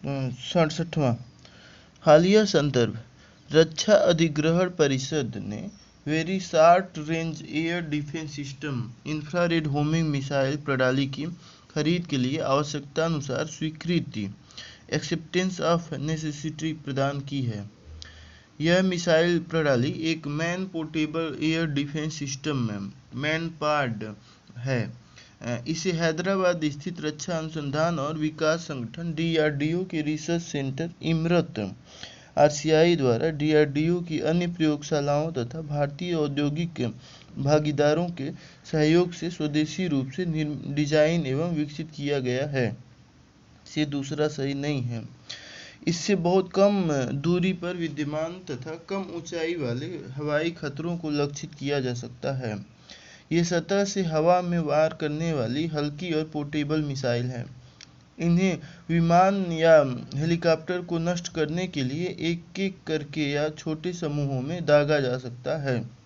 67वां हालिया संदर्भ। रक्षा अधिग्रहण परिषद ने very short range air defence system infrared homing missile प्रणाली की खरीद के लिए आवश्यकतानुसार स्वीकृति एक्सेप्टेंस ऑफ नेसेसिटी प्रदान की है। यह मिसाइल प्रणाली एक man portable air defence system MANPAD है। इसे हैदराबाद स्थित रक्षा अनुसंधान और विकास संगठन DRDO के रिसर्च सेंटर इमरत RCI द्वारा DRDO की अन्य प्रयोगशालाओं तथा भारतीय औद्योगिक भागीदारों के सहयोग से स्वदेशी रूप से डिजाइन एवं विकसित किया गया है। से दूसरा सही नहीं है। इससे बहुत कम दूरी पर विद्यमान तथा कम ऊंचाई वाले हवाई खतरों को लक्षित किया जा सकता है। ये सतह से हवा में वार करने वाली हल्की और पोर्टेबल मिसाइल है। इन्हें विमान या हेलीकॉप्टर को नष्ट करने के लिए एक एक करके या छोटे समूहों में दागा जा सकता है।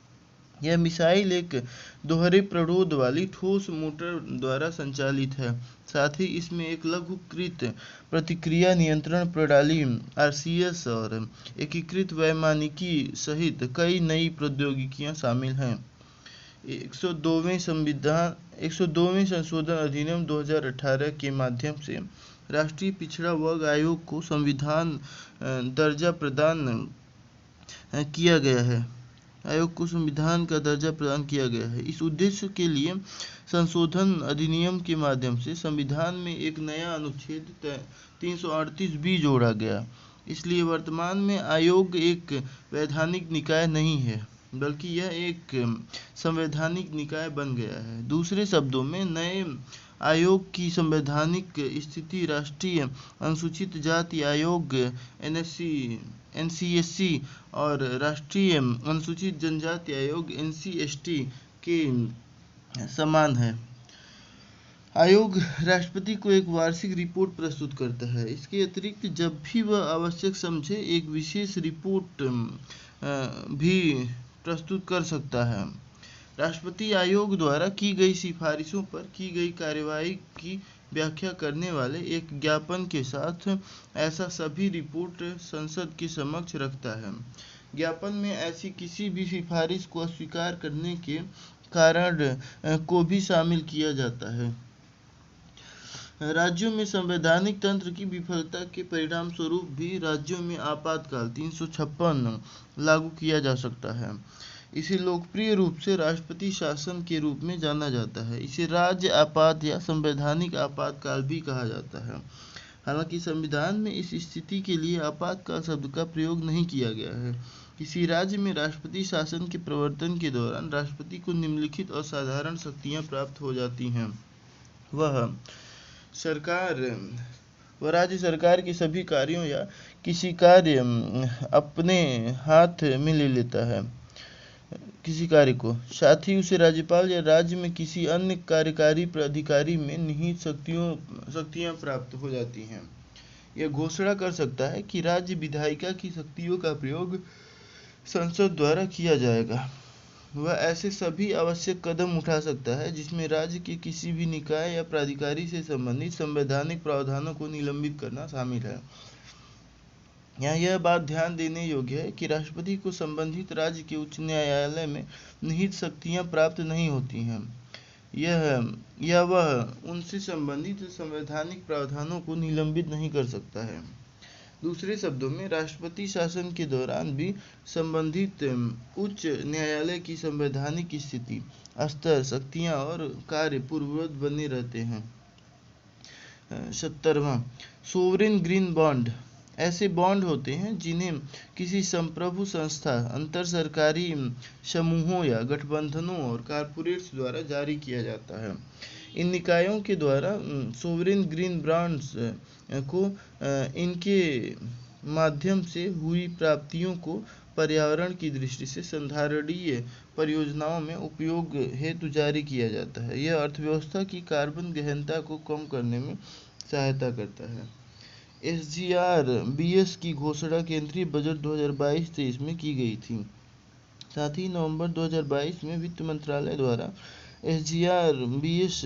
यह मिसाइल एक दोहरे प्ररोध वाली ठोस मोटर द्वारा संचालित है। साथ ही इसमें एक लघुकृत प्रतिक्रिया नियंत्रण प्रणाली RCS और एकीकृत वैमानिकी सहित कई नई प्रौद्योगिकियां शामिल हैं। 102वें संशोधन अधिनियम 2018 के माध्यम से राष्ट्रीय पिछड़ा वर्ग आयोग को संविधान दर्जा प्रदान किया गया है। आयोग को संविधान का दर्जा प्रदान किया गया है। इस उद्देश्य के लिए संशोधन अधिनियम के माध्यम से संविधान में एक नया अनुच्छेद 338B जोड़ा गया। इसलिए वर्तमान में आयोग एक वैधानिक निकाय नहीं है, बल्कि यह एक संवैधानिक निकाय बन गया है। दूसरे शब्दों में नए आयोग की संवैधानिक स्थिति राष्ट्रीय अनुसूचित जाति आयोग NCSC और राष्ट्रीय अनुसूचित जनजाति आयोग NCST के समान है। आयोग राष्ट्रपति को एक वार्षिक रिपोर्ट प्रस्तुत करता है। इसके अतिरिक्त जब भी वह आवश्यक समझे एक विशेष रिपोर्ट भी प्रस्तुत कर सकता है। राष्ट्रपति आयोग द्वारा की गई सिफारिशों पर की गई कार्यवाही की व्याख्या करने वाले एक ज्ञापन के साथ ऐसा सभी रिपोर्ट संसद के समक्ष रखता है। ज्ञापन में ऐसी किसी भी सिफारिश को अस्वीकार करने के कारण को भी शामिल किया जाता है। राज्यों में संवैधानिक तंत्र की विफलता के परिणाम स्वरूप भी राज्यों में आपातकाल 356 लागू किया जा सकता है। इसे लोकप्रिय रूप से राष्ट्रपति शासन के रूप में जाना जाता है। इसे राज्य आपात या संवैधानिक आपातकाल भी कहा जाता है। हालांकि संविधान में इस स्थिति के लिए आपातकाल शब्द का प्रयोग नहीं किया गया है। किसी राज्य में राष्ट्रपति शासन के प्रवर्तन के दौरान राष्ट्रपति को निम्नलिखित असाधारण शक्तियां प्राप्त हो जाती हैं। वह राज्य सरकार के सभी कार्यों या किसी कार्य अपने हाथ में ले लेता है किसी कार्य को। साथ ही उसे राज्यपाल या राज्य में किसी अन्य कार्यकारी प्राधिकारी में निहित शक्तियां प्राप्त हो जाती हैं। यह घोषणा कर सकता है कि राज्य विधायिका की शक्तियों का प्रयोग संसद द्वारा किया जाएगा। वह ऐसे सभी आवश्यक कदम उठा सकता है जिसमें राज्य के किसी भी निकाय या प्राधिकारी से संबंधित संवैधानिक प्रावधानों को निलंबित करना शामिल है। यहाँ यह बात ध्यान देने योग्य है कि राष्ट्रपति को संबंधित राज्य के उच्च न्यायालय में निहित शक्तियां प्राप्त नहीं होती हैं। यह वह उनसे संबंधित संवैधानिक प्रावधानों को निलंबित नहीं कर सकता है। दूसरे शब्दों में राष्ट्रपति शासन के दौरान भी संबंधित उच्च न्यायालय की संवैधानिक स्थिति, स्तर, शक्तियां और कार्य पूर्ववत बने रहते हैं। 70वां सोवरेन ग्रीन बॉन्ड ऐसे बॉन्ड होते हैं जिन्हें किसी संप्रभु संस्था, अंतर सरकारी समूहों या गठबंधनों और कॉरपोरेट्स द्वारा जारी किया जाता है। इन निकायों के द्वारा सोवरेन ग्रीन बॉन्ड्स को इनके माध्यम से हुई प्राप्तियों को पर्यावरण की दृष्टि से संधारणीय परियोजनाओं में उपयोग हेतु जारी किया जाता है। यह अर्थव्यवस्था की कार्बन गहनता को कम करने में सहायता करता है। SGR-BS की घोषणा केंद्रीय बजट 2022-23 में की गई थी। साथ ही नवंबर 2022 में वित्त मंत्रालय द्वारा SGR-BS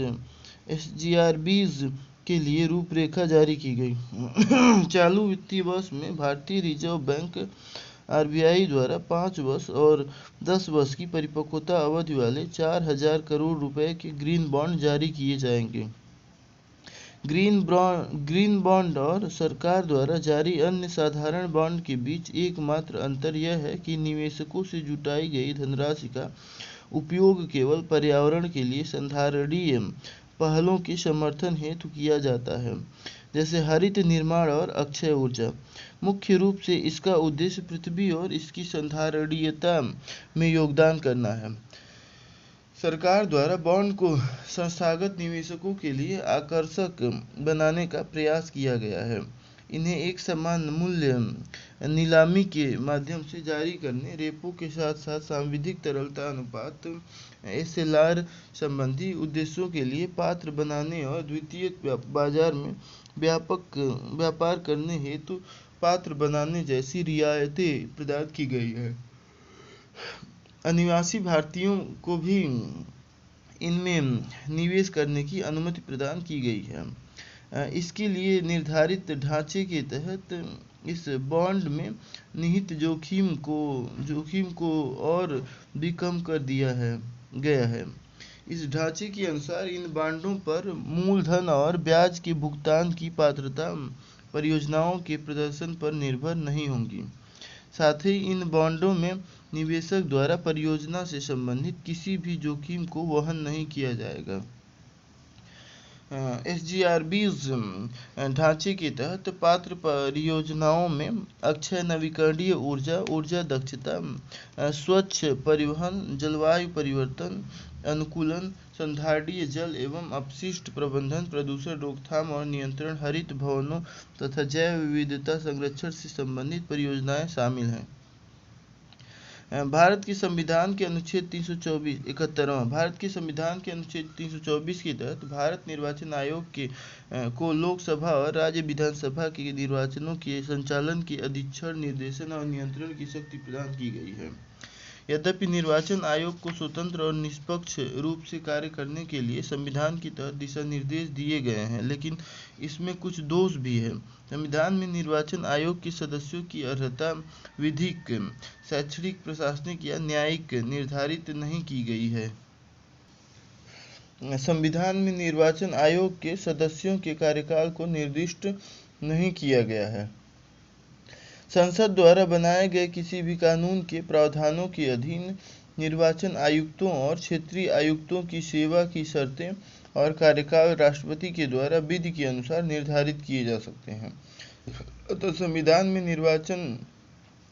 के लिए रूपरेखा जारी की गई। चालू वित्तीय वर्ष में भारतीय रिजर्व बैंक आरबीआई द्वारा 5 वर्ष और 10 वर्ष की परिपक्वता अवधि वाले 4,000 करोड़ रुपए के ग्रीन बॉन्ड जारी किए जाएंगे। ग्रीन बॉन्ड और सरकार द्वारा जारी अन्य साधारण बॉन्ड के बीच एकमात्र अंतर यह है कि निवेशकों से जुटाई गई धनराशि का उपयोग केवल पर्यावरण के लिए संधारणीय पहलों के समर्थन हेतु किया जाता है, जैसे हरित निर्माण और अक्षय ऊर्जा। मुख्य रूप से इसका उद्देश्य पृथ्वी और इसकी संधारणीयता में योगदान करना है। सरकार द्वारा बॉन्ड को संस्थागत निवेशकों के लिए आकर्षक बनाने का प्रयास किया गया है। इन्हें एक समान मूल्य नीलामी के माध्यम से जारी करने, रेपो के साथ साथ सांविधिक तरलता अनुपात एसएलआर संबंधी उद्देश्यों के लिए पात्र बनाने और द्वितीयक बाजार में व्यापार करने हेतु पात्र बनाने जैसी रियायतें प्रदान की गई है। अनिवासी भारतीयों को भी इनमें निवेश करने की अनुमति प्रदान की गई है। इसके लिए निर्धारित ढांचे के तहत इस बॉन्ड में निहित जोखिम को और भी कम कर दिया गया है। इस ढांचे के अनुसार इन बॉन्डों पर मूलधन और ब्याज के भुगतान की पात्रता परियोजनाओं के प्रदर्शन पर निर्भर नहीं होगी। साथ ही इन बॉन्डों में निवेशक द्वारा परियोजना से संबंधित किसी भी जोखिम को वहन नहीं किया जाएगा। एसजीआरबीज ढांचे के तहत पात्र परियोजनाओं में अक्षय नवीकरणीय ऊर्जा, ऊर्जा दक्षता, स्वच्छ परिवहन, जलवायु परिवर्तन अनुकूलन, संधारणीय जल एवं अपशिष्ट प्रबंधन, प्रदूषण रोकथाम और नियंत्रण, हरित भवनों तथा जैव विविधता संरक्षण से संबंधित परियोजनाएं शामिल हैं। भारत के संविधान के अनुच्छेद 324 भारत के संविधान के अनुच्छेद 324 के तहत भारत निर्वाचन आयोग को लोकसभा और राज्य विधानसभा के निर्वाचनों के संचालन के अधीक्षण, निर्देशन और नियंत्रण की शक्ति प्रदान की गई है। यद्यपि निर्वाचन आयोग को स्वतंत्र और निष्पक्ष रूप से कार्य करने के लिए संविधान के तहत दिशा निर्देश दिए गए हैं, लेकिन इसमें कुछ दोष भी है। संविधान में निर्वाचन आयोग के सदस्यों की अर्हता विधिक, शैक्षणिक, प्रशासनिक या न्यायिक निर्धारित नहीं की गई है। संविधान में निर्वाचन आयोग के सदस्यों के कार्यकाल को निर्दिष्ट नहीं किया गया है। संसद द्वारा बनाए गए किसी भी कानून के प्रावधानों के अधीन निर्वाचन आयुक्तों और क्षेत्रीय आयुक्तों की सेवा की शर्तें और कार्यकाल राष्ट्रपति के द्वारा विधि के अनुसार निर्धारित किए जा सकते हैं। अतः संविधान में निर्वाचन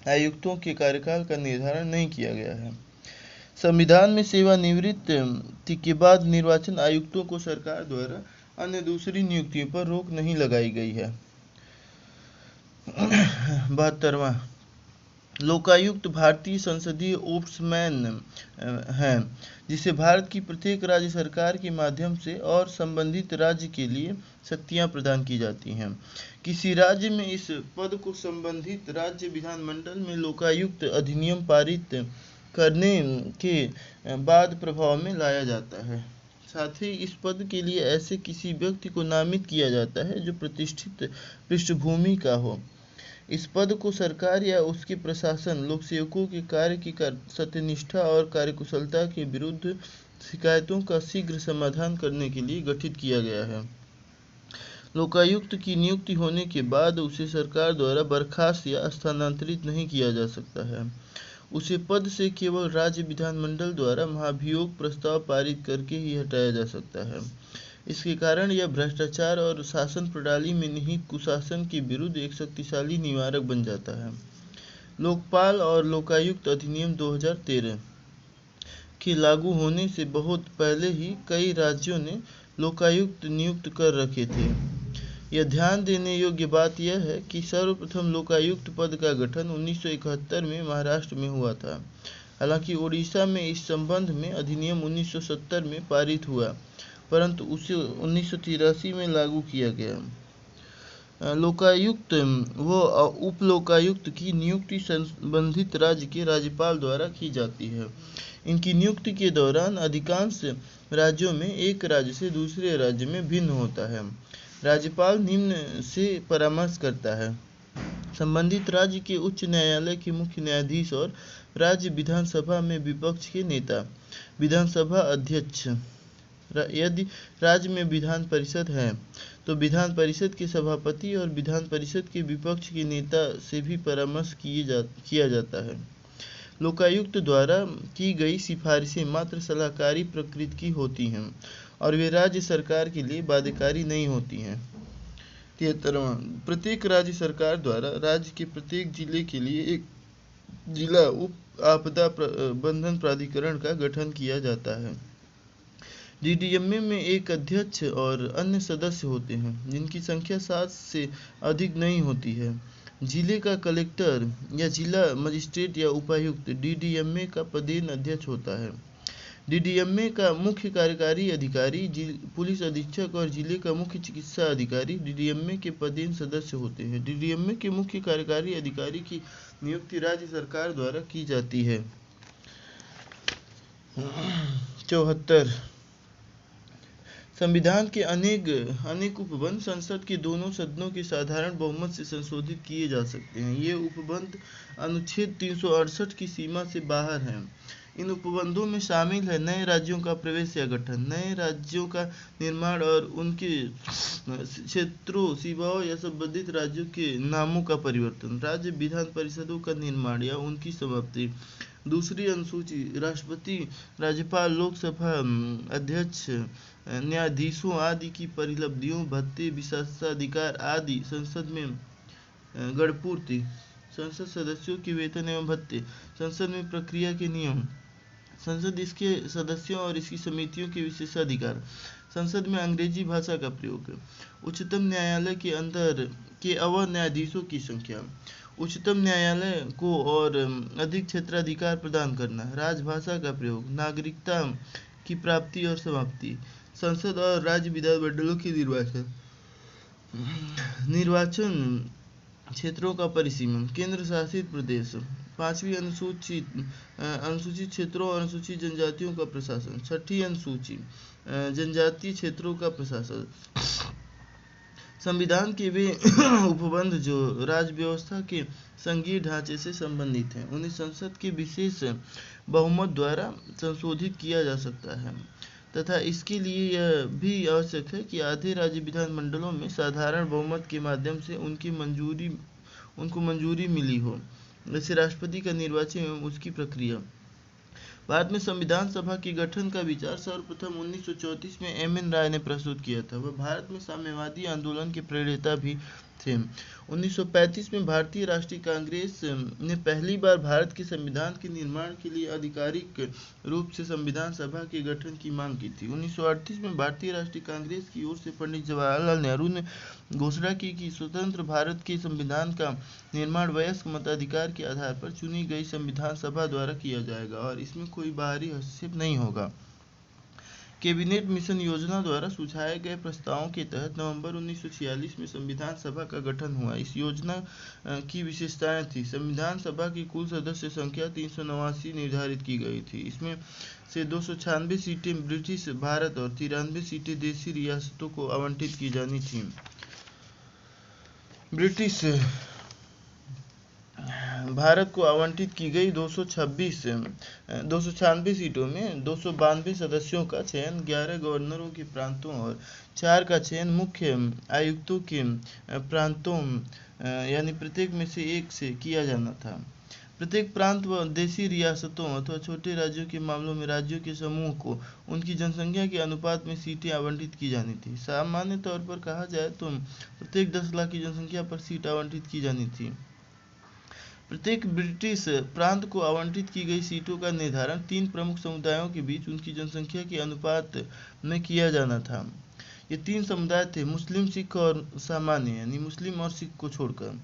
आयुक्तों के कार्यकाल का निर्धारण नहीं किया गया है। संविधान में सेवानिवृत्ति के बाद निर्वाचन आयुक्तों को सरकार द्वारा अन्य दूसरी नियुक्तियों पर रोक नहीं लगाई गई है। 72वां लोकायुक्त भारतीय संसदीय ओम्बुड्समैन है, जिसे भारत की प्रत्येक राज्य सरकार के माध्यम से और संबंधित राज्य के लिए शक्तियां प्रदान की जाती हैं। किसी राज्य में इस पद को संबंधित राज्य विधानमंडल में लोकायुक्त अधिनियम पारित करने के बाद प्रभाव में लाया जाता है। साथ ही इस पद के लिए ऐसे किसी व्यक्ति को नामित किया जाता है जो प्रतिष्ठित पृष्ठभूमि का हो। इस पद को सरकार या उसके प्रशासन लोकसेवकों के कार्य की सत्यनिष्ठा और कार्यकुशलता के विरुद्ध शिकायतों का शीघ्र समाधान करने के लिए गठित किया गया है। लोकायुक्त की नियुक्ति होने के बाद उसे सरकार द्वारा बर्खास्त या स्थानांतरित नहीं किया जा सकता है। उसे पद से केवल राज्य विधानमंडल द्वारा महाभियोग प्रस्ताव पारित करके ही हटाया जा सकता है। इसके कारण यह भ्रष्टाचार और शासन प्रणाली में निहित कुशासन के विरुद्ध एक शक्तिशाली निवारक बन जाता है। लोकपाल और लोकायुक्त अधिनियम 2013 के लागू होने से बहुत पहले ही कई राज्यों ने लोकायुक्त नियुक्त कर रखे थे। यह ध्यान देने योग्य बात यह है कि सर्वप्रथम लोकायुक्त पद का गठन 1971 में महाराष्ट्र में हुआ था। हालांकि ओडिशा में इस संबंध में अधिनियम 1970 में पारित हुआ, परंतु उसे 1983 में लागू किया गया। लोकायुक्त व उप लोकायुक्त की नियुक्ति संबंधित राज्य के राज्यपाल द्वारा की जाती है। इनकी नियुक्ति के दौरान अधिकांश राज्यों में एक राज्य से दूसरे राज्य में भिन्न होता है। राज्यपाल निम्न से परामर्श करता है: संबंधित राज्य के उच्च न्यायालय के मुख्य न्यायाधीश और राज्य विधानसभा में विपक्ष के नेता, विधानसभा अध्यक्ष। यदि राज्य में विधान परिषद है तो विधान परिषद के सभापति और विधान परिषद के विपक्ष के नेता से भी परामर्श किया जाता है। लोकायुक्त द्वारा की गई सिफारिशें मात्र सलाहकारी प्रकृति की होती हैं और वे राज्य सरकार के लिए बाध्यकारी नहीं होती हैं। 73वां, प्रत्येक राज्य सरकार द्वारा राज्य के प्रत्येक जिले के लिए एक जिला उप आपदा प्रबंधन प्राधिकरण का गठन किया जाता है। डीडीएमए में एक अध्यक्ष और अन्य सदस्य होते हैं जिनकी संख्या 7 से अधिक नहीं होती है। जिले का कलेक्टर या जिला मजिस्ट्रेट या उपायुक्त डीडीएमए का पदेन अध्यक्ष होता है। डीडीएमए का मुख्य कार्यकारी अधिकारी पुलिस अधीक्षक और जिले का मुख्य चिकित्सा अधिकारी डीडीएमए के पदेन सदस्य होते हैं। डीडीएमए के मुख्य कार्यकारी अधिकारी की नियुक्ति राज्य सरकार द्वारा की जाती है। 74, संविधान के अनेक उपबंध संसद के दोनों सदनों के साधारण बहुमत से संशोधित किए जा सकते हैं। ये उपबंध अनुच्छेद 368 की सीमा से बाहर हैं। इन उपबंधों में शामिल है नए राज्यों का प्रवेश या गठन, नए राज्यों का निर्माण और उनके क्षेत्रों, सीमाओं या संबंधित राज्यों के नामों का परिवर्तन, राज्य विधान परिषदों का निर्माण या उनकी समाप्ति। दूसरी अनुसूची राष्ट्रपति, राज्यपाल, लोकसभा अध्यक्ष, न्यायाधीशों आदि की परिलब्धियों, भत्ते, विशेषाधिकार आदि, संसद में गणपूर्ति, संसद सदस्यों के वेतन एवं भत्ते, संसद में प्रक्रिया के नियम, संसद इसके सदस्यों और इसकी समितियों के विशेषाधिकार, संसद में अंग्रेजी भाषा का प्रयोग, उच्चतम न्यायालय के अंदर के अवर न्यायाधीशों की संख्या, उच्चतम न्यायालय को और अधिक क्षेत्राधिकार प्रदान करना, राजभाषा का प्रयोग, नागरिकता की प्राप्ति और समाप्ति, संसद और राज्य विधानमंडलों के निर्वाचन क्षेत्रों का परिसीमन, केंद्र शासित प्रदेश, 5वीं अनुसूचित क्षेत्रों और अनुसूचित जनजातियों का प्रशासन, 6ठी अनुसूची जनजातीय क्षेत्रों का प्रशासन। संविधान के वे उपबंध जो राज्य व्यवस्था के संघीय ढांचे से संबंधित हैं उन्हें संसद के विशेष बहुमत द्वारा संशोधित किया जा सकता है तथा इसके लिए यह भी आवश्यक है कि आधे राज्य विधानमंडलों में साधारण बहुमत के माध्यम से उनको मंजूरी मिली हो, जैसे राष्ट्रपति का निर्वाचन एवं उसकी प्रक्रिया। भारत में संविधान सभा के गठन का विचार सर्वप्रथम 1934 में एम.एन. राय ने प्रस्तुत किया था। वह भारत में साम्यवादी आंदोलन के प्रणेता भी थे। 1935 में भारतीय राष्ट्रीय कांग्रेस ने पहली बार भारत के संविधान के निर्माण के लिए आधिकारिक रूप से संविधान सभा के गठन की मांग की थी। 1938 में भारतीय राष्ट्रीय कांग्रेस की ओर से पंडित जवाहरलाल नेहरू ने घोषणा की कि स्वतंत्र भारत के संविधान का निर्माण वयस्क मताधिकार के आधार पर चुनी गई संविधान सभा द्वारा किया जाएगा और इसमें कोई बाहरी हस्तक्षेप नहीं होगा। कैबिनेट मिशन योजना द्वारा सुझाए गए प्रस्तावों के तहत नवंबर 1946 में संविधान सभा का गठन हुआ। इस योजना की विशेषताएं थी: संविधान सभा की कुल सदस्य संख्या 389 निर्धारित की गई थी। इसमें से 296 सीटें ब्रिटिश भारत और 93 सीटें देशी रियासतों को आवंटित की जानी थीं। ब्रिटिश भारत को आवंटित की गई 296 सीटों में 292 सदस्यों का चयन 11 गवर्नरों के प्रांतों और 4 का चयन मुख्य आयुक्तों के प्रांतों यानी प्रत्येक में से एक से किया जाना था। प्रत्येक प्रांत व देशी रियासतों अथवा छोटे राज्यों के मामलों में राज्यों के समूह को उनकी जनसंख्या के अनुपात में सीटें आवंटित की जानी थी। सामान्य तौर पर कहा जाए तो प्रत्येक 10 लाख की जनसंख्या पर सीट आवंटित की जानी थी। प्रत्येक ब्रिटिश प्रांत को आवंटित की गई सीटों का निर्धारण 3 प्रमुख समुदायों के बीच उनकी जनसंख्या के अनुपात में किया जाना था। ये 3 समुदाय थे: मुस्लिम, सिख और सामान्य, यानी मुस्लिम और सिख को छोड़कर।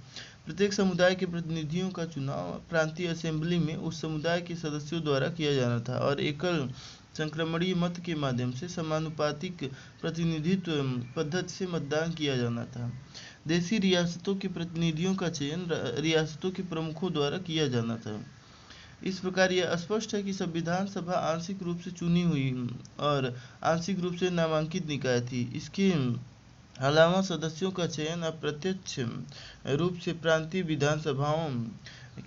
प्रत्येक समुदाय के प्रतिनिधियों का चुनाव प्रांतीय असेंबली में उस समुदाय के सदस्यों द्वारा किया जाना था और एकल संक्रमणीय मत के माध्यम से समानुपातिक प्रतिनिधित्व पद्धति से मतदान किया जाना था। देशी रियासतों के प्रतिनिधियों का चयन रियासतों के प्रमुखों द्वारा किया जाना था। इस प्रकार यह स्पष्ट है कि संविधान सभा आंशिक रूप से चुनी हुई और आंशिक रूप से नामांकित निकाय थी। इसके अलावा सदस्यों का चयन अप्रत्यक्ष रूप से प्रांतीय विधानसभाओं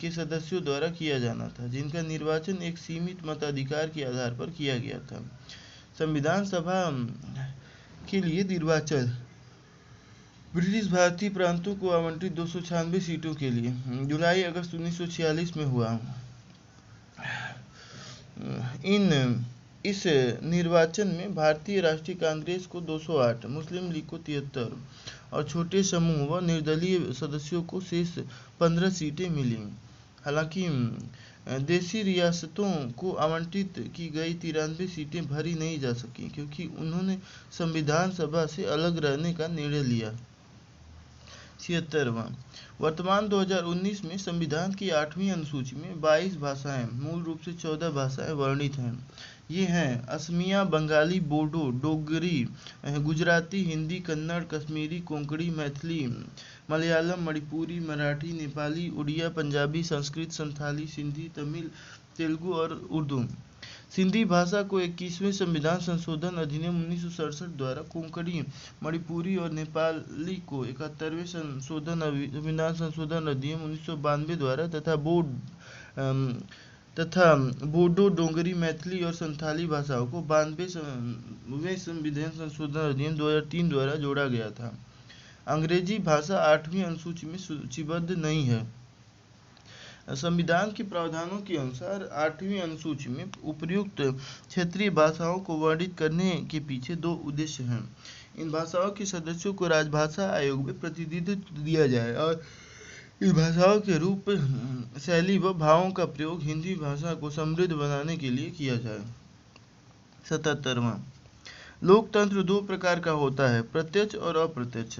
के सदस्यों द्वारा किया जाना था, जिनका निर्वाचन एक सीमित मताधिकार के आधार पर किया गया था। संविधान सभा के लिए निर्वाचन ब्रिटिश भारतीय प्रांतों को आवंटित 296 सीटों के लिए जुलाई अगस्त 1946 में हुआ। इस निर्वाचन में भारतीय राष्ट्रीय कांग्रेस को 208, मुस्लिम लीग को 73 और छोटे समूह व निर्दलीय सदस्यों को शेष 15 सीटें मिलीं। हालांकि देशी रियासतों को आवंटित की गई 93 सीटें भरी नहीं जा सकीं, क्योंकि उन्होंने संविधान सभा से अलग रहने का निर्णय लिया। 76वां वर्तमान 2019 में संविधान की 8वीं अनुसूची में 22 भाषाएं, मूल रूप से 14 भाषाएं वर्णित हैं। ये हैं असमिया, बंगाली, बोडो, डोगरी, गुजराती, हिंदी, कन्नड़, कश्मीरी, कोंकणी, मैथिली, मलयालम, मणिपुरी, मराठी, नेपाली, उड़िया, पंजाबी, संस्कृत, संथाली, सिंधी, तमिल, तेलुगु और उर्दू। सिंधी भाषा को 21वें संविधान संशोधन अधिनियम 1967 द्वारा, कोंकणी, मणिपुरी और नेपाली को 71वें संविधान संशोधन अधिनियम 1992 द्वारा तथा बोडो, डोगरी, मैथिली और संथाली भाषाओं को 92वें संविधान संशोधन अधिनियम 2003 द्वारा जोड़ा गया था। अंग्रेजी भाषा 8वीं अनुसूची में सूचीबद्ध नहीं है। संविधान के प्रावधानों के अनुसार 8वीं अनुसूची में उपर्युक्त क्षेत्रीय भाषाओं को वर्णित करने के पीछे 2 उद्देश्य हैं। इन भाषाओं के सदस्यों को राजभाषा आयोग में प्रतिनिधित्व दिया जाए और इन भाषाओं के रूप, शैली व भावों का प्रयोग हिंदी भाषा को समृद्ध बनाने के लिए किया जाए। 77वां लोकतंत्र 2 प्रकार का होता है, प्रत्यक्ष और अप्रत्यक्ष।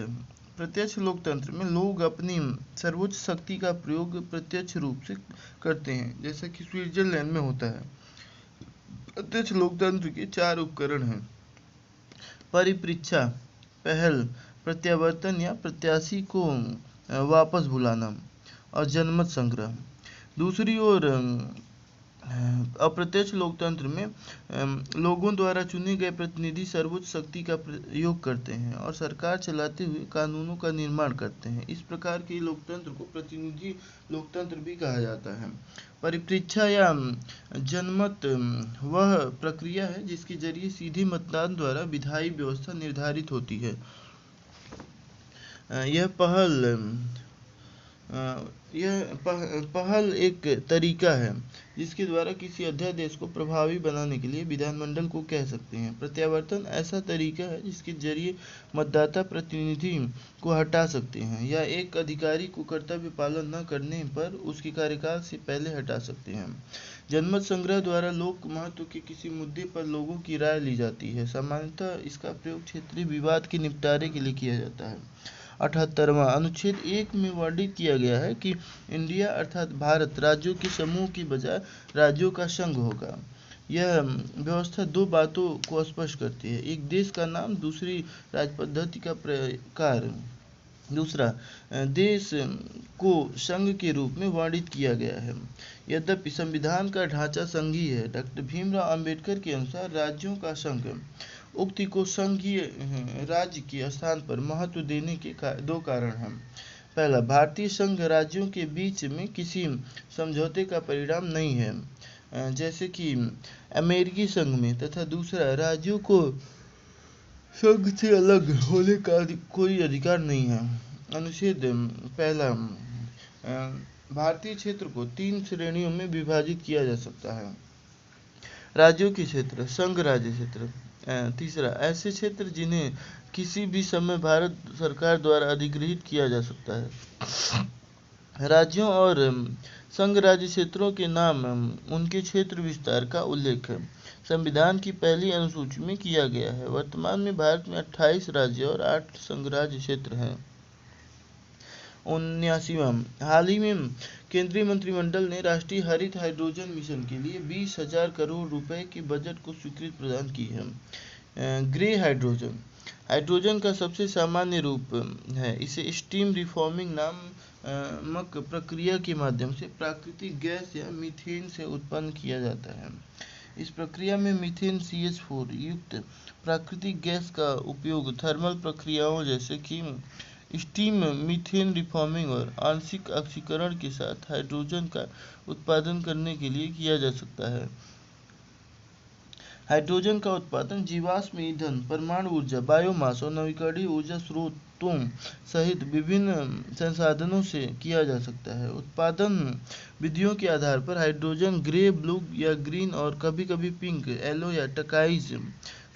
प्रत्यक्ष लोकतंत्र में लोग अपनी सर्वोच्च शक्ति का प्रयोग प्रत्यक्ष रूप से करते हैं, जैसा कि स्विट्जरलैंड में होता है। प्रत्यक्ष लोकतंत्र के 4 उपकरण हैं: परिपरीक्षा, पहल, प्रत्यावर्तन या प्रत्याशी को वापस बुलाना, और जनमत संग्रह। दूसरी ओर अप्रत्यक्ष लोकतंत्र में लोगों द्वारा चुने गए प्रतिनिधि सर्वोच्च शक्ति का प्रयोग करते हैं और सरकार चलाते हुए कानूनों का निर्माण करते हैं। इस प्रकार के लोकतंत्र को प्रतिनिधि लोकतंत्र भी कहा जाता है। परिपरीक्षा या जनमत वह प्रक्रिया है जिसके जरिए सीधे मतदान द्वारा विधायी व्यवस्था निर्धारित होती है। यह पहल एक तरीका है जिसके द्वारा किसी अध्यादेश को प्रभावी बनाने के लिए विधानमंडल को कह सकते हैं। प्रत्यावर्तन ऐसा तरीका है जिसके जरिए मतदाता प्रतिनिधि को हटा सकते हैं या एक अधिकारी को कर्तव्य पालन न करने पर उसके कार्यकाल से पहले हटा सकते हैं। जनमत संग्रह द्वारा लोक महत्व के किसी मुद्दे पर लोगों की राय ली जाती है। सामान्यतः इसका प्रयोग क्षेत्रीय विवाद के निपटारे के लिए किया जाता है। 78वां अनुच्छेद 1 में वर्णित किया गया है कि इंडिया अर्थात भारत राज्यों के समूह की बजाय राज्यों का संघ होगा। यह व्यवस्था 2 बातों को स्पष्ट करती है: एक देश का नाम, दूसरी राज पद्धति का प्रकार। दूसरा, देश को संघ के रूप में वर्णित किया गया है। यद्यपि संविधान का ढांचा संघीय है, डॉक्टर भीमराव अंबेडकर के अनुसार राज्यों का संघ उक्ति को संघीय राज्य के स्थान पर महत्व देने के 2 कारण हैं। पहला, भारतीय संघ राज्यों के बीच में किसी समझौते का परिणाम नहीं है, जैसे कि अमेरिकी संघ में, तथा दूसरा, राज्यों को संघ से अलग होने का कोई अधिकार नहीं है। अनुच्छेद पहला, भारतीय क्षेत्र को 3 श्रेणियों में विभाजित किया जा सकता है: राज्यों के क्षेत्र, संघ राज्य क्षेत्र। तीसरा, ऐसे क्षेत्र जिन्हें किसी भी समय भारत सरकार द्वारा अधिग्रहित किया जा सकता है। राज्यों और संघ राज्य क्षेत्रों के नाम उनके क्षेत्र विस्तार का उल्लेख संविधान की पहली अनुसूची में किया गया है। वर्तमान में भारत में 28 राज्य और 8 संघ राज्य क्षेत्र हैं। 79वां हाल ही में केंद्रीय मंत्रिमंडल ने राष्ट्रीय हरित हाइड्रोजन मिशन के लिए 20,000 करोड़ रुपए के बजट को स्वीकृति प्रदान की है। ग्रे हाइड्रोजन हाइड्रोजन का सबसे सामान्य रूप है। इसे स्टीम रिफॉर्मिंग नामक प्रक्रिया के माध्यम से प्राकृतिक गैस या मीथेन से उत्पन्न किया जाता है। इस प्रक्रिया में मीथेन CH4 युक्त प्राकृतिक गैस का उपयोग थर्मल प्रक्रियाओं जैसे कि स्टीम मीथेन रिफॉर्मिंग और आंशिक ऑक्सीकरण के साथ हाइड्रोजन का उत्पादन करने के लिए किया जा सकता है। हाइड्रोजन का उत्पादन जीवाश्म ईंधन, परमाणु ऊर्जा, बायोमास और नवीकरणीय ऊर्जा स्रोतों सहित विभिन्न संसाधनों से किया जा सकता है। उत्पादन विधियों के आधार पर हाइड्रोजन ग्रे, ब्लू या ग्रीन और कभी-कभी पिंक, येलो या टर्काइज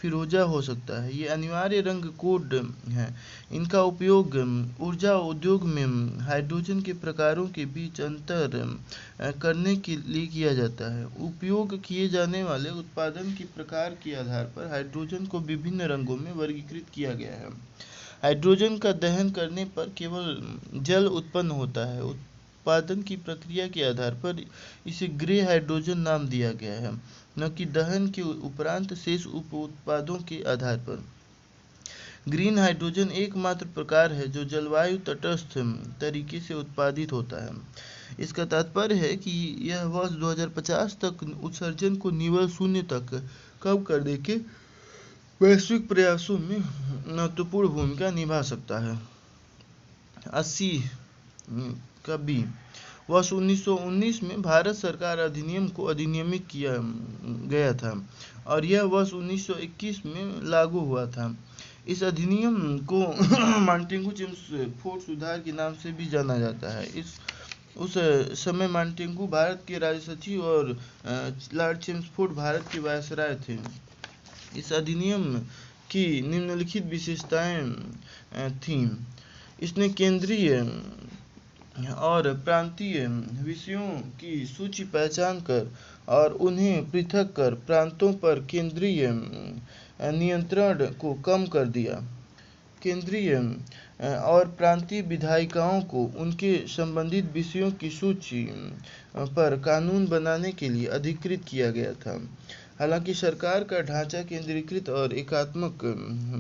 फिरोजा हो सकता है। ये अनिवार्य रंग कोड हैं। इनका उपयोग ऊर्जा उद्योग में हाइड्रोजन के प्रकारों के बीच अंतर करने के लिए किया जाता है। उपयोग किए जाने वाले उत्पादन के प्रकार के आधार पर हाइड्रोजन को विभिन्न रंगों में वर्गीकृत किया गया है। हाइड्रोजन का दहन करने पर केवल जल उत्पन्न होता है। उत्पादन की प्रक्रिया के आधार पर इसे ग्रे हाइड्रोजन नाम दिया गया है, न कि दहन के उपरांत शेष उप उत्पादों के आधार पर। ग्रीन हाइड्रोजन एकमात्र प्रकार है जो जलवायु तटस्थ तरीके से उत्पादित होता है। इसका तात्पर्य है कि यह वर्ष 2050 तक उत्सर्जन को निवल शून्य तक कम करने के वैश्विक प्रयासों में महत्वपूर्ण भूमिका निभा सकता है। 80 का बी वर्ष 1919 में भारत सरकार अधिनियम को अधिनियमित किया गया था और यह वर्ष 1921 में लागू हुआ था। इस अधिनियम को मॉन्टेगू चेम्सफोर्ड सुधार के नाम से भी जाना जाता है। उस समय मॉन्टेगू भारत के राज्य सचिव और लॉर्ड चेम्सफोर्ड भारत के वायसराय थे। इस अधिनियम की निम्नलिखित विशेषताएं थीं। इसने केंद्रीय और प्रांतीय विषयों की सूची पहचान कर और उन्हें पृथक कर प्रांतों पर केंद्रीय नियंत्रण को कम कर दिया। केंद्रीय और प्रांतीय विधायिकाओं को उनके संबंधित विषयों की सूची पर कानून बनाने के लिए अधिकृत किया गया था। हालांकि सरकार का ढांचा केंद्रीकृत और एकात्मक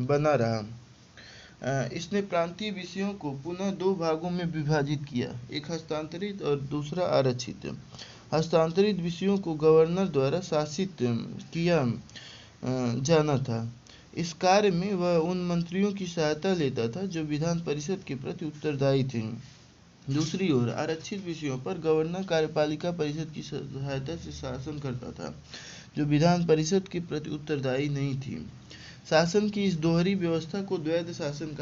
बना रहा। इसने प्रांतीय विषयों को पुनः दो भागों में विभाजित किया, एक हस्तांतरित और दूसरा आरक्षित। हस्तांतरित विषयों को गवर्नर द्वारा शासित किया जाना था। इस कार्य में वह उन मंत्रियों की सहायता लेता था जो विधान परिषद के प्रति उत्तरदायी थे। दूसरी ओर आरक्षित विषयों पर गवर्नर कार्यपालिका परिषद की सहायता से शासन करता था, जो विधान परिषद के प्रति उत्तरदायी नहीं थी। शासन की इस दोहरी व्यवस्था को द्वैध शासन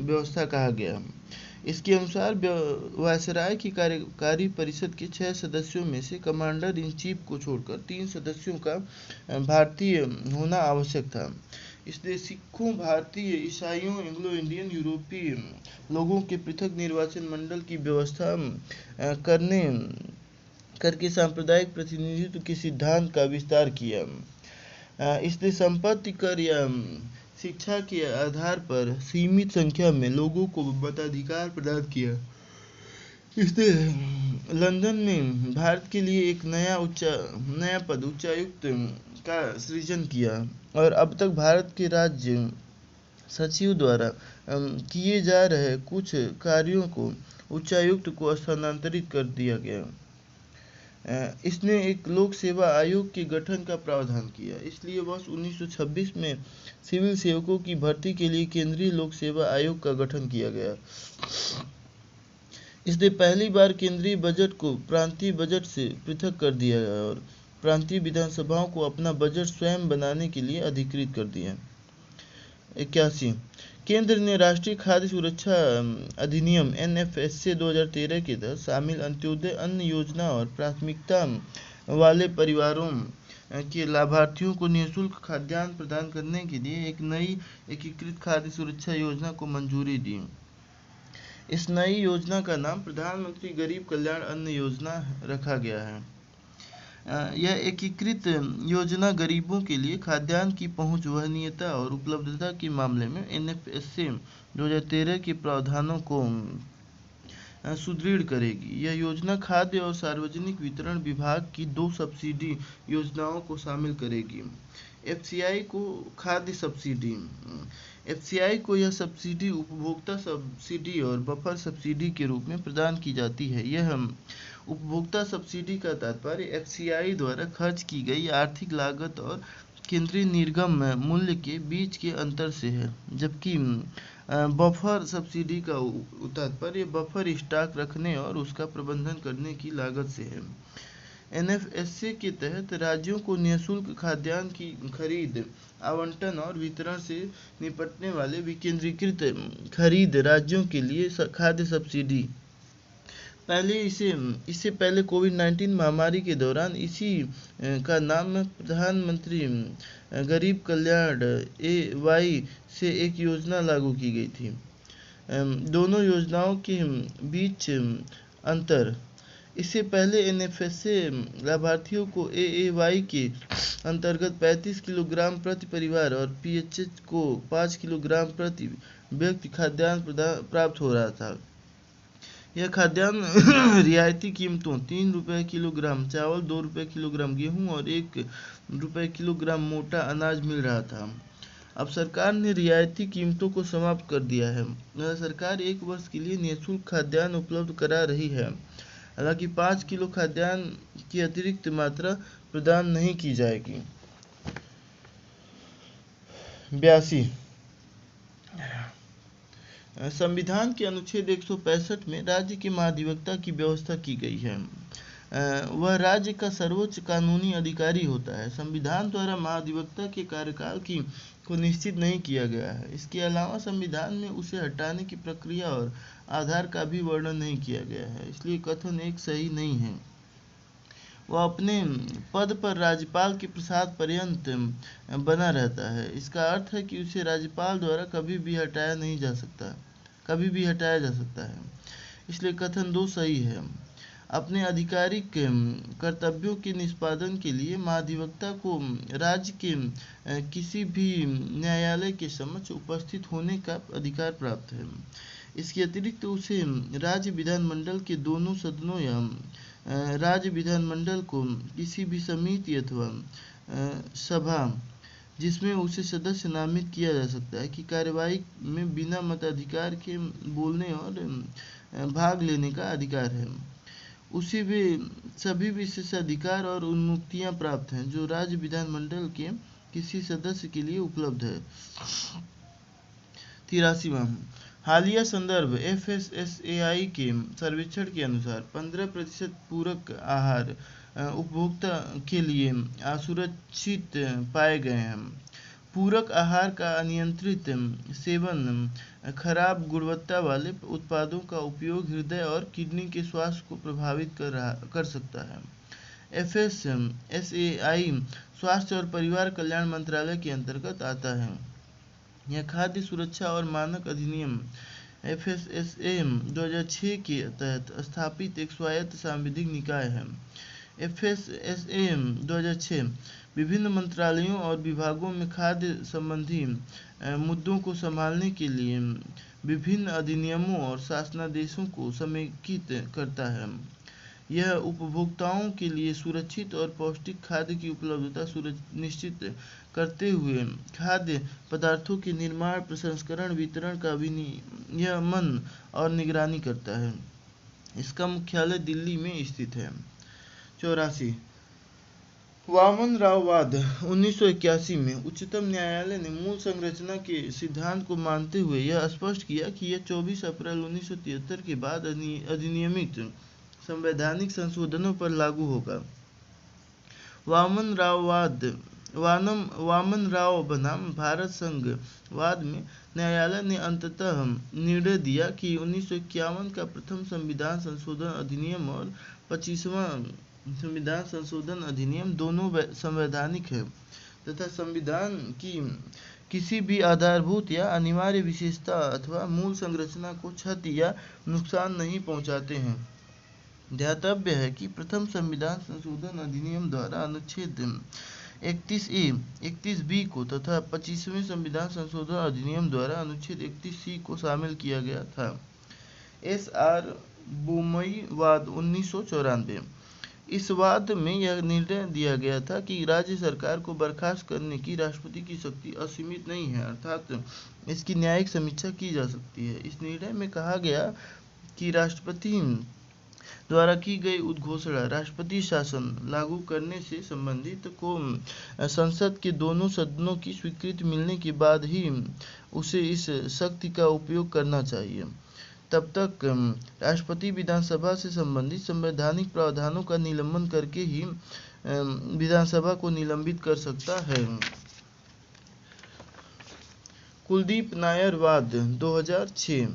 व्यवस्था कहा गया। इसके अनुसार वायसराय की कार्यकारी परिषद के 6 सदस्यों में से कमांडर इन चीफ को छोड़कर 3 सदस्यों का भारतीय होना आवश्यक था। इसने सिखों, भारतीय, ईसाइयों, एंग्लो इंडियन, यूरोपीय लोगों के पृथक निर्वाचन मंडल की व्यवस्था करके सांप्रदायिक प्रतिनिधित्व के सिद्धांत का विस्तार किया। इसने संपत्ति कर या शिक्षा के आधार पर सीमित संख्या में लोगों को मताधिकार प्रदान किया। इसने लंदन में भारत के लिए एक नया पद उच्चायुक्त का सृजन किया और अब तक भारत के राज्य सचिव द्वारा किए जा रहे कुछ कार्यों को उच्चायुक्त को स्थानांतरित कर दिया गया। इसने एक लोक सेवा आयोग के गठन का प्रावधान किया। इसलिए वर्ष 1926 में सिविल सेवकों की भर्ती के लिए केंद्रीय लोक सेवा आयोग का गठन किया गया। इसने पहली बार केंद्रीय बजट को प्रांतीय बजट से पृथक कर दिया और प्रांतीय विधानसभाओं को अपना बजट स्वयं बनाने के लिए अधिकृत कर दिया। 81 केंद्र ने राष्ट्रीय खाद्य सुरक्षा अधिनियम NFSA 2013 के तहत शामिल अंत्योदय अन्न योजना और प्राथमिकता वाले परिवारों के लाभार्थियों को निःशुल्क खाद्यान्न प्रदान करने के लिए एक नई एकीकृत खाद्य सुरक्षा योजना को मंजूरी दी। इस नई योजना का नाम प्रधानमंत्री गरीब कल्याण अन्न योजना रखा गया है। यह एकीकृत योजना गरीबों के लिए खाद्यान्न की पहुंच, वहनीयता और उपलब्धता के मामले में NFSA 2013 के प्रावधानों को सुदृढ़ करेगी। यह योजना खाद्य और सार्वजनिक वितरण विभाग की 2 सब्सिडी योजनाओं को शामिल करेगी। FCI को खाद्य सब्सिडी, एफसीआई को यह सब्सिडी उपभोक्ता सब्सिडी और बफर सब्सिडी के रूप में प्रदान की जाती है। यह उपभोक्ता सब्सिडी का तात्पर्य एफसीआई द्वारा खर्च की गई आर्थिक लागत और केंद्रीय निर्गम मूल्य के बीच के अंतर से है, जबकि बफर सब्सिडी का तात्पर्य बफर स्टॉक रखने और उसका प्रबंधन करने की लागत से है। एनएफएसए के तहत राज्यों को निःशुल्क खाद्यान्न की खरीद, आवंटन और वितरण से निपटने वाले विकेंद्रीकृत खरीद राज्यों के लिए खाद्य सब्सिडी। इससे पहले कोविड-19 महामारी के दौरान इसी का नाम प्रधानमंत्री गरीब कल्याण (AY) से एक योजना लागू की गई थी। दोनों योजनाओं के बीच अंतर: इससे पहले एनएफएसए लाभार्थियों को AAY के अंतर्गत 35 किलोग्राम प्रति परिवार और PHH को 5 किलोग्राम प्रति व्यक्ति खाद्यान्न प्राप्त हो रहा था। यह खाद्यान्न रियायती कीमतों ₹3 किलोग्राम चावल, ₹2 किलोग्राम गेहूं और ₹1 किलोग्राम मोटा अनाज मिल रहा था। अब सरकार ने रियायती कीमतों को समाप्त कर दिया है। सरकार 1 वर्ष के लिए निःशुल्क खाद्यान्न उपलब्ध करा रही है, हालांकि 5 किलो खाद्यान्न की अतिरिक्त मात्रा प्रदान नहीं की जाएगी। 82 संविधान के अनुच्छेद 165 में राज्य के महाधिवक्ता की व्यवस्था की गई है। वह राज्य का सर्वोच्च कानूनी अधिकारी होता है। संविधान द्वारा महाधिवक्ता के कार्यकाल को निश्चित नहीं किया गया है। इसके अलावा संविधान में उसे हटाने की प्रक्रिया और आधार का भी वर्णन नहीं किया गया है, इसलिए कथन एक सही नहीं है। वह अपने पद पर राज्यपाल के प्रसाद पर्यंत बना रहता है। इसका अर्थ है कि उसे राज्यपाल द्वारा कभी भी हटाया जा सकता है, इसलिए कथन 2 सही है। अपने आधिकारिक कर्तव्यों के निष्पादन के लिए महाधिवक्ता को राज्य के किसी भी न्यायालय के समक्ष उपस्थित होने का अधिकार प्राप्त है। इसके अतिरिक्त उसे राज्य विधानमंडल के दोनों सदनों या राज्य विधानमंडल को किसी भी समिति अथवा सभा जिसमें उसे सदस्य नामित किया जा सकता है की कार्यवाही में बिना मताधिकार के बोलने और भाग लेने का अधिकार है। उसे वे सभी विशेषाधिकार और उन्मुक्तियां प्राप्त हैं जो राज्य विधानमंडल के किसी सदस्य के लिए उपलब्ध है। 83वां हालिया संदर्भ FSSAI के सर्वेक्षण के अनुसार 15% पूरक आहार उपभोक्ता के लिए असुरक्षित पाए गए हैं। पूरक आहार का अनियंत्रित सेवन खराब गुणवत्ता वाले उत्पादों का उपयोग हृदय और किडनी के स्वास्थ्य को प्रभावित कर सकता है। FSSAI स्वास्थ्य और परिवार कल्याण मंत्रालय के अंतर्गत आता है। यह खाद्य सुरक्षा और मानक अधिनियम FSSA 2006 के तहत स्थापित एक स्वायत्त सांविधिक निकाय है। FSSA 2006 विभिन्न मंत्रालयों और विभागों में खाद्य संबंधी मुद्दों को संभालने के लिए विभिन्न अधिनियमों और शासनादेशों को समेकित करता है। यह उपभोक्ताओं के लिए सुरक्षित और पौष्टिक खाद्य की उपलब्धता सुनिश्चित करते हुए खाद्य पदार्थों के निर्माण, प्रसंस्करण, वितरण का विनियमन और निगरानी करता है। इसका मुख्यालय दिल्ली में स्थित है। 84 वामनराववाद 1981 में उच्चतम न्यायालय ने मूल संरचना के सिद्धांत को मानते हुए यह स्पष्ट किया कि यह 24 अप्रैल 1973 के बाद अधिनियमित संवैधानिक संशोधनों पर लागू होगा। वामनराव बनाम भारत संघवाद में न्यायालय ने अंततः निर्णय दिया कि 1951 का प्रथम संविधान संशोधन अधिनियम और 25वां संविधान संशोधन अधिनियम दोनों संवैधानिक है तथा संविधान की किसी भी आधारभूत या अनिवार्य विशेषता अथवा मूल संरचना को क्षति या नुकसान नहीं पहुंचाते हैं। ध्यातव्य है कि प्रथम संविधान संशोधन अधिनियम द्वारा अनुच्छेद 31A, 31B को तथा 25वें संविधान संशोधन अधिनियम द्वारा अनुच्छेद 31C को शामिल किया गया था। SR बोमईवाद 1994 इस वाद में यह निर्णय दिया गया था कि राज्य सरकार को बर्खास्त करने की राष्ट्रपति की शक्ति असीमित नहीं है, अर्थात इसकी न्यायिक समीक्षा की जा सकती है। इस निर्णय में कहा गया कि राष्ट्रपति द्वारा की गई उद्घोषणा राष्ट्रपति शासन लागू करने से संबंधित को संसद के दोनों सदनों की स्वीकृति मिलने के बाद ही उसे इस शक्ति का उपयोग करना चाहिए। तब तक राष्ट्रपति विधानसभा से संबंधित संवैधानिक प्रावधानों का निलंबन करके ही विधानसभा को निलंबित कर सकता है। कुलदीप नायर वाद 2006।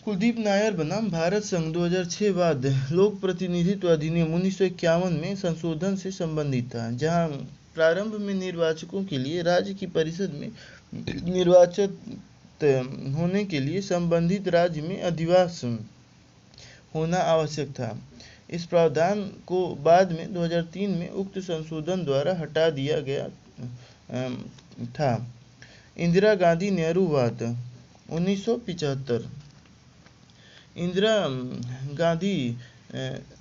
कुलदीप नायर बनाम भारत संघ 2006 वाद लोक प्रतिनिधित्व अधिनियम 1951 में संशोधन से संबंधित था, जहां प्रारंभ में निर्वाचकों के लिए राज्य की परिषद में निर्वाचित होने के लिए संबंधित राज्य में अधिवास होना आवश्यक था। इस प्रावधान को बाद में 2003 में उक्त संशोधन द्वारा हटा दिया गया था। इंदिरा गांधी नेहरू वाद 1975।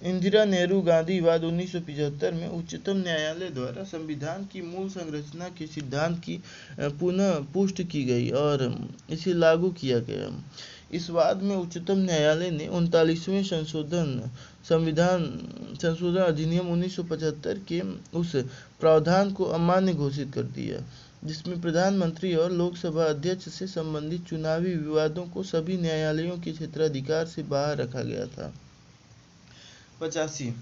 इंदिरा नेहरू गांधी वाद 1975 में उच्चतम न्यायालय द्वारा संविधान की मूल संरचना के सिद्धांत की पुनः पुष्टि की गई और इसे लागू किया गया। इस वाद में उच्चतम न्यायालय ने 39वें संशोधन अधिनियम 1975 के उस प्रावधान को अमान्य घोषित कर दिया, जिसमें प्रधानमंत्री और लोकसभा अध्यक्ष से संबंधित चुनावी विवादों को सभी न्यायालयों के क्षेत्राधिकार से बाहर रखा गया था। 85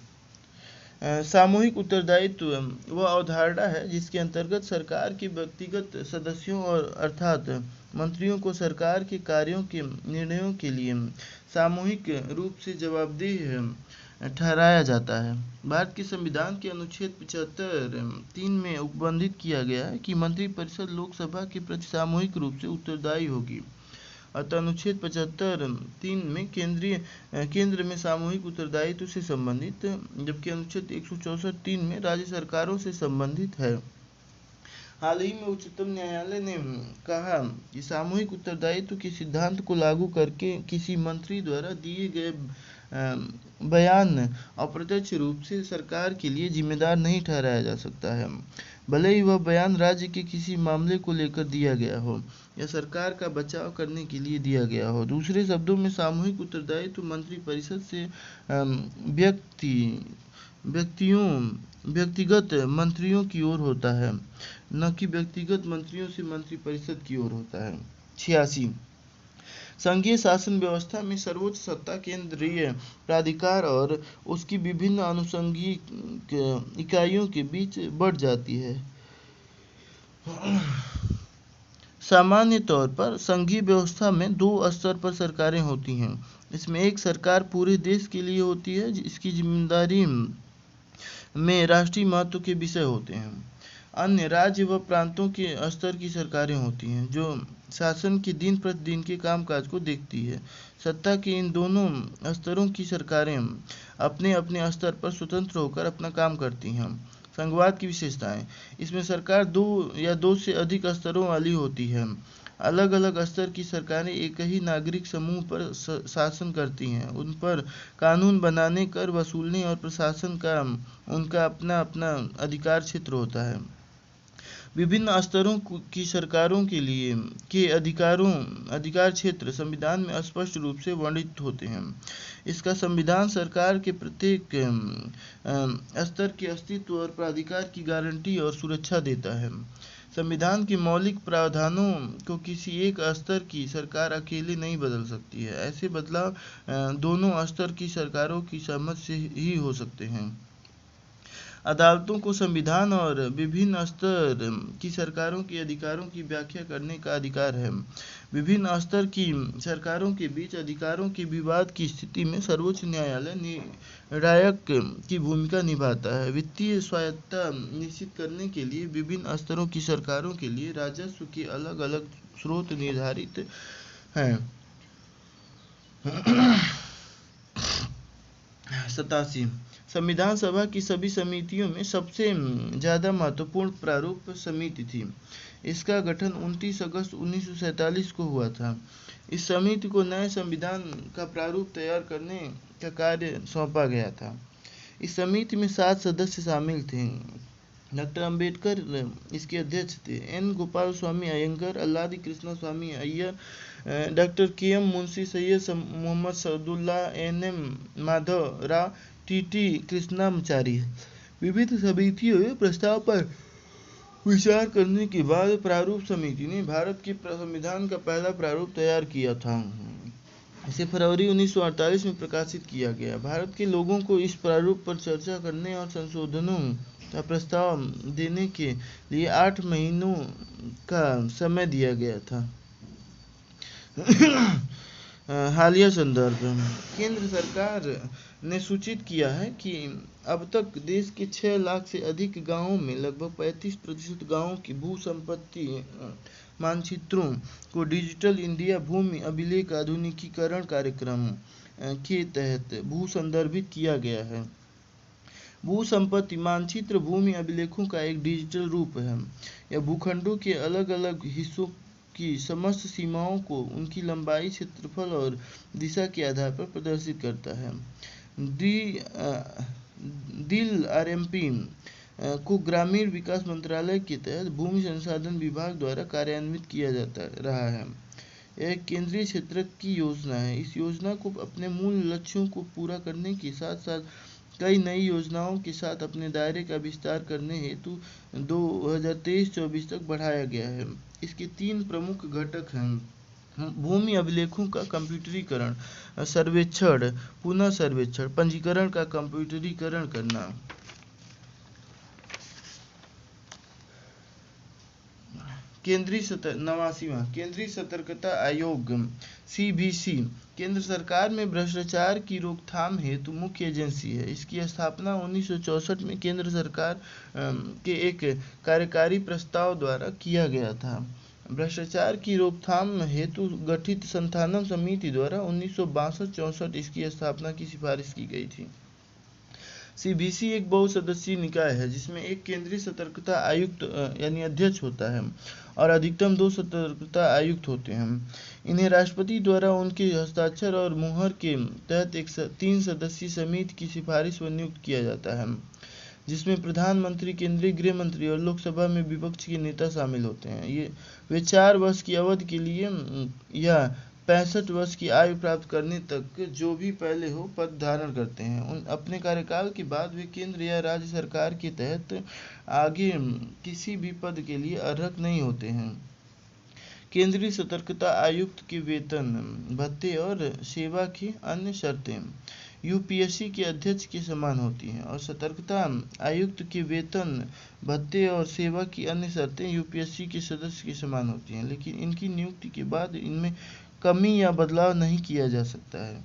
सामूहिक उत्तरदायित्व वह अवधारणा है जिसके अंतर्गत सरकार के व्यक्तिगत सदस्यों और अर्थात मंत्रियों को सरकार के कार्यों के निर्णयों के लिए सामूहिक रूप से जवाबदेह ठहराया जाता है। भारत के संविधान के अनुच्छेद 75(3) में उपबंधित किया गया है कि मंत्रिपरिषद लोकसभा के प्रति सामूहिक रूप से उत्तरदायी होगी। अतः अनुच्छेद 75(3) में केंद्र में सामूहिक उत्तरदायित्व से संबंधित, जबकि अनुच्छेद 164(3) में राज्य सरकारों से संबंधित है। हाल ही में उच्चतम न्यायालय ने कहा कि सामूहिक उत्तरदायित्व के सिद्धांत को लागू करके किसी मंत्री द्वारा दिए गए बयान अप्रत्यक्ष रूप से सरकार के लिए जिम्मेदार नहीं ठहराया जा सकता है, भले ही वह बयान राज्य के किसी मामले को लेकर दिया गया हो या सरकार का बचाव करने के लिए दिया गया हो। दूसरे शब्दों में, सामूहिक उत्तरदायित्व मंत्रिपरिषद से व्यक्तिगत मंत्रियों की ओर होता है, न कि व्यक्तिगत मंत्रियों से मंत्रिपरिषद की ओर होता है। 86 संघीय शासन व्यवस्था में सर्वोच्च सत्ता केंद्रीय प्राधिकार और उसकी विभिन्न अनुषंगिक इकाइयों के बीच बढ़ जाती है। सामान्य तौर पर संघीय व्यवस्था में दो स्तर पर सरकारें होती हैं। इसमें एक सरकार पूरे देश के लिए होती है, इसकी जिम्मेदारी में राष्ट्रीय महत्व के विषय होते हैं। अन्य राज्य व प्रांतों के स्तर की सरकारें होती हैं, जो शासन के दिन प्रतिदिन के कामकाज को देखती है। सत्ता के इन दोनों स्तरों की सरकारें अपने अपने स्तर पर स्वतंत्र होकर अपना काम करती हैं। संघवाद की विशेषताएं: इसमें सरकार दो या दो से अधिक स्तरों वाली होती है। अलग अलग स्तर की सरकारें एक ही नागरिक समूह पर शासन करती हैं, उन पर कानून बनाने, कर वसूलने और प्रशासन का उनका अपना अपना अधिकार क्षेत्र होता है। विभिन्न स्तरों की सरकारों के लिए के अधिकार क्षेत्र संविधान में स्पष्ट रूप से वर्णित होते हैं। इसका संविधान सरकार के प्रत्येक स्तर के अस्तित्व और प्राधिकार की गारंटी और सुरक्षा देता है। संविधान के मौलिक प्रावधानों को किसी एक स्तर की सरकार अकेले नहीं बदल सकती है। ऐसे बदलाव दोनों स्तर की सरकारों की सहमति से ही हो सकते हैं। अदालतों को संविधान और विभिन्न स्तर की सरकारों के अधिकारों की व्याख्या करने का अधिकार है। विभिन्न स्तर की सरकारों के बीच अधिकारों के विवाद की स्थिति में सर्वोच्च न्यायालय निर्णायक की भूमिका निभाता है। वित्तीय स्वायत्तता निश्चित करने के लिए विभिन्न स्तरों की सरकारों के लिए राजस्व के अलग अलग स्रोत निर्धारित हैं। 87 संविधान सभा की सभी समितियों में सबसे ज़्यादा महत्वपूर्ण प्रारूप समिति थी। इसका गठन 29 अगस्त 1947 को हुआ था। इस समिति को नए संविधान का प्रारूप तैयार करने का कार्य सौंपा गया था। इस समिति में 7 सदस्य शामिल थे। डॉक्टर अंबेडकर इसके अध्यक्ष थे। N Gopalaswami Ayyangar, Alladi Krishnaswami Iyer, doctor K M. Munshi, Syed Mohammad Saadulla, N M. Madhav Rao, T T. Krishnamachari. विभिन्न समितियों में प्रस्ताव पर विचार करने के बाद प्रारूप समिति ने भारत के संविधान का पहला प्रारूप तैयार किया था। इसे फरवरी 1948 में प्रकाशित किया गया। भारत के लोगों को इस प्रारूप पर चर्चा करने और संशोधनों का प्रस्ताव देने के लिए 8 महीनों का समय दिया गया था। हालिया संदर्भ। केंद्र सरकार ने सूचित किया है कि अब तक देश के 6 लाख से अधिक गांवों में लगभग 35% गांवों की भू संपत्ति मानचित्रों को डिजिटल इंडिया भूमि अभिलेख आधुनिकीकरण कार्यक्रम के तहत भू संदर्भित किया गया है। भू संपत्ति मानचित्र भूमि अभिलेखों का एक डिजिटल रूप है। यह भूखंडों के अलग अलग हिस्सों की समस्त सीमाओं को उनकी लंबाई, क्षेत्रफल और दिशा के आधार पर प्रदर्शित करता है। डील आरएमपी को ग्रामीण विकास मंत्रालय के तहत भूमि संसाधन विभाग द्वारा कार्यान्वित किया जाता रहा है। यह एक केंद्रीय क्षेत्र की योजना है। इस योजना को अपने मूल लक्ष्यों को पूरा करने के साथ साथ कई नई योजनाओं के साथ अपने दायरे का विस्तार करने हेतु 2023-24 तक बढ़ाया गया है। इसके 3 प्रमुख घटक हैं: भूमि अभिलेखों का कंप्यूटरीकरण, सर्वेक्षण, पुनः सर्वेक्षण, पंजीकरण का कंप्यूटरीकरण करना। केंद्रीय सतर्कता आयोग सीबीसी केंद्र सरकार में भ्रष्टाचार की रोकथाम हेतु मुख्य एजेंसी है। इसकी स्थापना 1964 में केंद्र सरकार के एक कार्यकारी प्रस्ताव द्वारा किया गया था। भ्रष्टाचार की रोकथाम हेतु गठित संस्थान समिति द्वारा 1962-64 इसकी स्थापना की सिफारिश की गई थी। सीबीसी एक बहुसदस्यीय निकाय है जिसमें एक केंद्रीय सतर्कता आयुक्त यानी अध्यक्ष होता है और अधिकतम 2 सतर्कता आयुक्त होते हैं। इन्हें राष्ट्रपति द्वारा उनके हस्ताक्षर और मुहर के तहत एक 3 सदस्यीय समिति की सिफारिश पर नियुक्त किया जाता है, जिसमें प्रधानमंत्री, केंद्रीय गृह मंत्री और लोकसभा में विपक्ष के नेता शामिल होते हैं। वे 4 वर्ष की अवधि के लिए या 65 वर्ष की आयु प्राप्त करने तक जो भी पहले हो पद धारण करते हैं। अपने कार्यकाल के बाद वे केंद्र या राज्य सरकार के तहत आगे किसी भी पद के लिए अर्हक नहीं होते हैं। केंद्रीय सतर्कता आयुक्त के वेतन, भत्ते और सेवा की अन्य शर्तें यूपीएससी के अध्यक्ष के समान होती हैं और सतर्कता आयुक्त के वेतन, भत्ते और सेवा की अन्य शर्तें यूपीएससी के सदस्य के समान होती हैं, लेकिन इनकी नियुक्ति के बाद इनमें कमी या बदलाव नहीं किया जा सकता है।